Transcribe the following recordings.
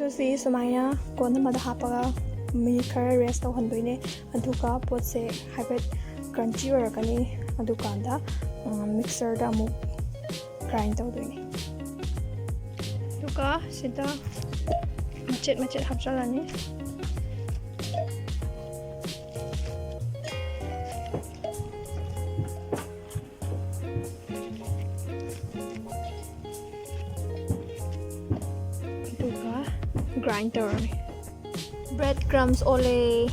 ꯑꯗꯨꯁꯤ ꯁꯨꯃꯥꯏꯅ ꯀꯣꯟ ꯑꯃꯗ ꯍꯥꯞꯄꯒ ꯃꯤꯅꯤꯠ ꯈꯔ ꯔꯦꯁ ꯇꯧꯍꯟꯗꯣꯏꯅꯦ ꯑꯗꯨꯒ ꯄꯣꯠꯁꯦ ꯍꯥꯏꯐꯦꯠ ꯀ꯭ꯔꯟꯆꯤ ꯑꯣꯏꯔꯛꯀꯅꯤ ꯑꯗꯨꯀꯥꯟꯗ ꯃꯤꯛꯁꯔꯗ ꯑꯃꯨꯛ ꯒ꯭ꯔꯥꯏꯟ ꯇꯧꯗꯣꯏꯅꯦ ꯑꯗꯨꯒ ꯁꯤꯗ ꯃꯆꯦꯠ ꯃꯆꯦꯠ ꯍꯥꯞꯆꯜꯂꯅꯤ ꯑꯗꯨꯒ ꯒ꯭ꯔꯥꯏꯟ ꯇꯧꯔꯅꯤ bread crumbs ole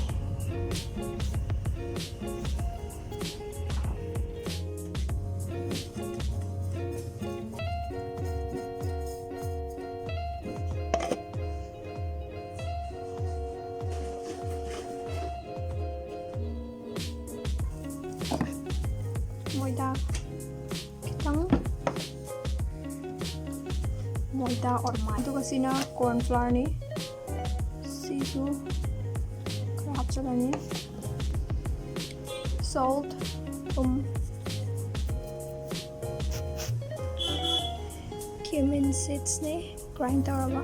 moida kitang moida or mai aduga sina corn flour ni sisu khara hapchalani salt cumin seeds ni grind taraba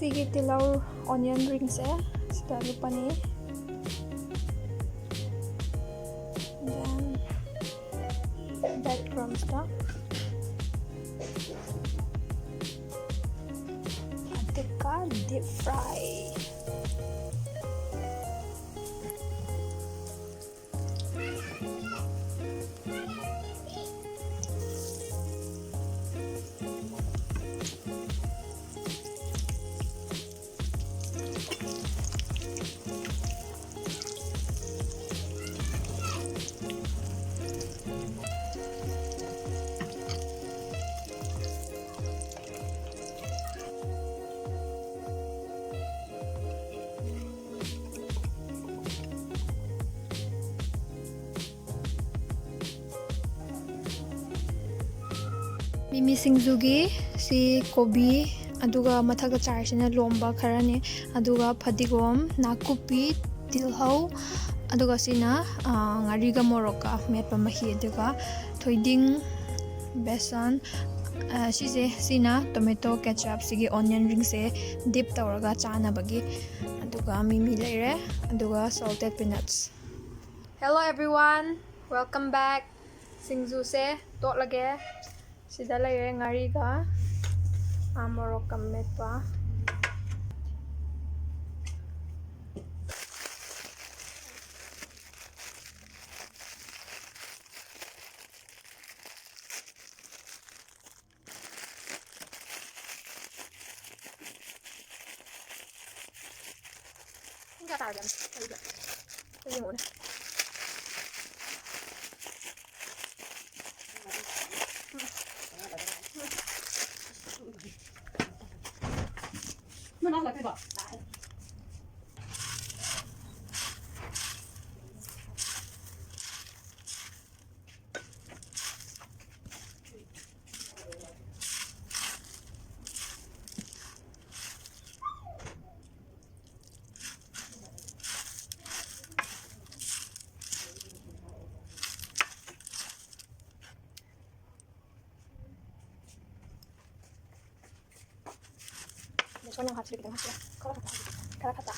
Sige tilhou onion rings sida lupani then breadcrumbs ta adika deep fry Mimi singjugi si kobi aduga mathagda charisina lomba kharani aduga fadigom nakuppi tilhou aduga sina ngari ga morok ka metpa mahi aduga thoiding besan sina tomato ketchup sigi onion rings dip tawraga chanabagi aduga mimi leire aduga salted peanuts. Hello everyone, welcome back. Singju se tot lage sida leire ngari ga morok ka metpa Enggak tahu kan? Ini udah. Mana lagi pak? 손님 같이 이렇게 하시라. 카라카타.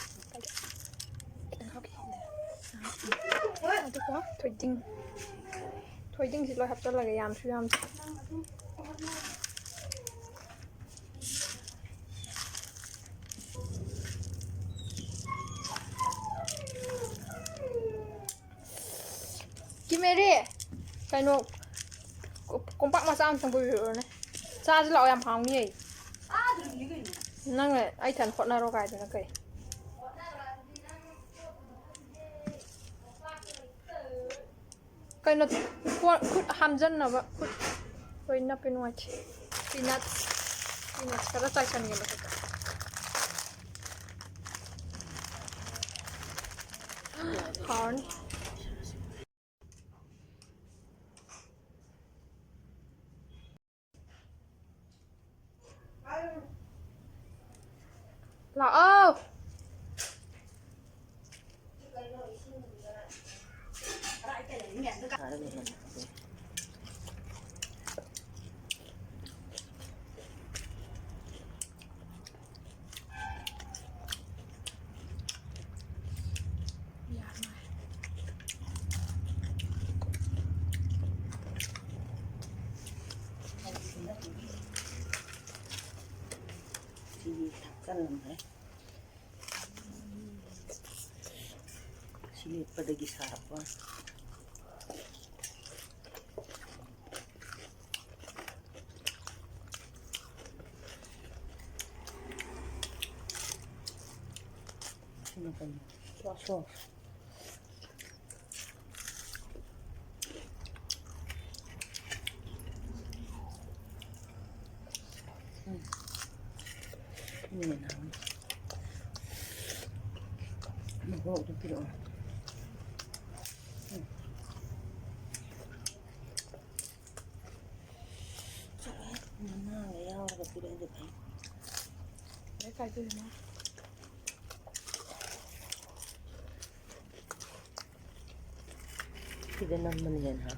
ꯑꯗꯨꯒ ꯊꯣꯏꯗꯤꯡꯁꯤ ꯂꯣꯏ ꯍꯥꯞꯆꯤꯜꯂꯒ ꯌꯥꯝꯁꯨ ꯌꯥꯝꯁꯤ ꯀꯤꯃꯦꯔꯤ ꯀꯩꯅꯣ ꯀꯣꯝꯄꯥꯛ ꯃꯆꯥ ꯑꯃꯇꯪ ꯄꯨꯕꯤꯔꯛꯑꯣꯅꯦ ꯆꯥꯁꯤ ꯂꯥꯛꯑꯣ ꯌꯥꯝ ꯍꯥꯎꯅꯤꯌꯦ ꯅꯪꯅ ꯑꯩ ꯊꯟ ꯍꯣꯠꯅꯔꯣ ꯀꯥꯏꯗꯅ ꯀꯩ ꯀꯩꯅꯣ ꯈꯨꯠ ꯍꯥꯝꯖꯟꯅꯕ ꯈꯨꯠ ꯂꯣꯏ ꯅꯞꯄꯦ ꯅꯨꯡꯉꯥꯏꯇꯦ ꯄꯤꯅꯠ ꯈꯔ ꯆꯥꯏꯁꯟꯒꯦ ꯃꯊꯛꯇ ꯍꯥꯎꯔꯅꯤ ꯂꯥꯛꯑꯣ Chilli Thagtchari Chilli padagi sarap Sino kayo? Sauce. Ini naman. Morok tu piro. Sakit. Mana ya orang piro itu kan. Mereka itu mana? Tidak naman yan ha.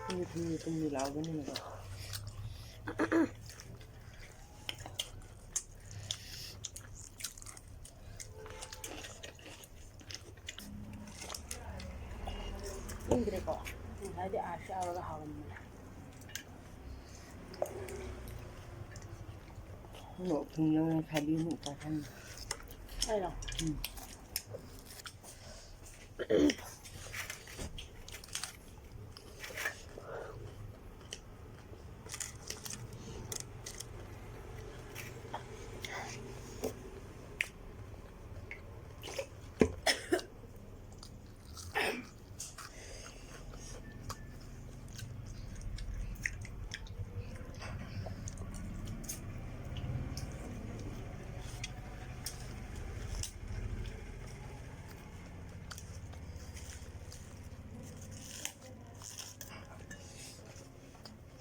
Ini nilaw ganun ba? Ingre ko. Hadi aşağı ara halim. No, punya tadi mu pasan. Ayo.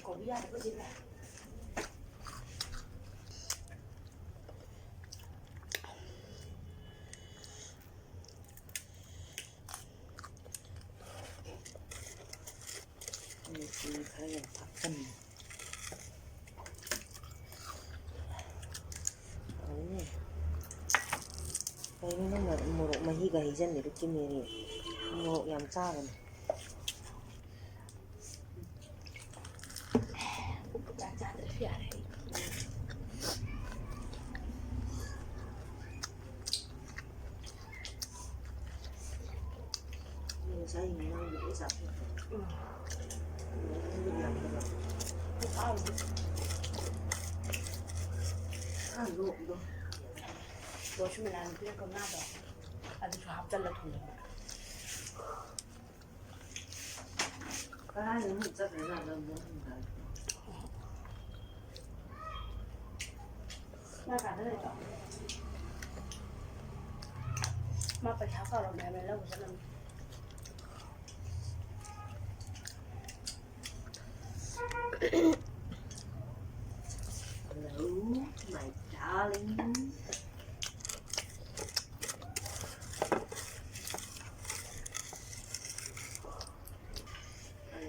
Kobi ada apa sih? Ini kayak pakan. Ini. Kayak ini nggak morok mahi gahijan itu cimiri. Morok yang cawan. Saya ingin ngambil satu. Aduh, bos menahan dia kotnaba. Ada suap jalan tuh. Kan ini jadi jalan mudah. Nah, kan ada itu. Mak percaya kalau memang lalu jalan. Hello, my darling.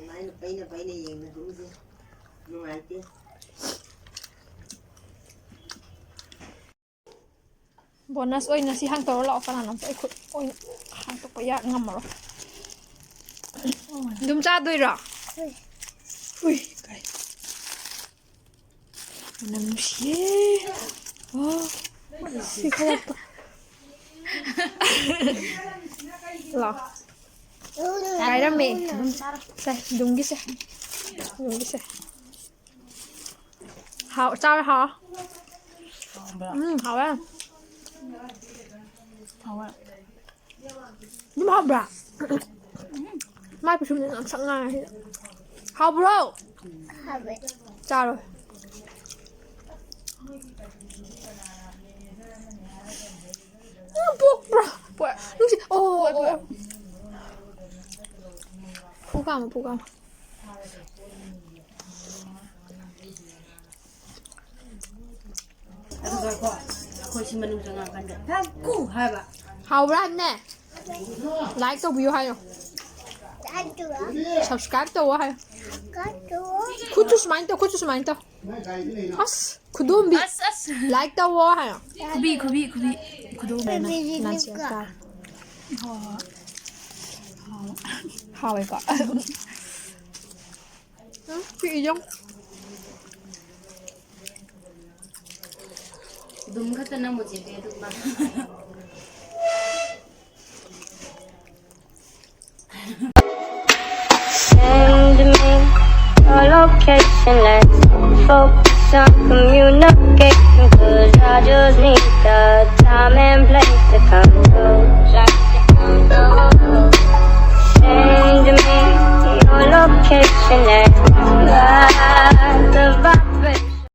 Main Paina yang na dulu sih. Nunggu bonus oi na si hang toro la ka na sai khut oi hang to pa ya ngam ro dum cha doi ra ui kai nam shi oh si kha pa la cái đó mẹ đây dùng cái xe hảo sao hả hảo á nhưng mà hảo bra mai phải xuống làm sẵn ngay hảo bro sao rồi buộc bra đúng gì ô phụ cảm hào ra nè like tao view hay không subscribe tao hay kutu semain tao as kudum bi like tao hay không kudum nan siapa hào vậy cả vị giống Dum ka tanah mo sih dia dum. Send me your location, let's focus on communication, 'cause I just need the time and place to come to.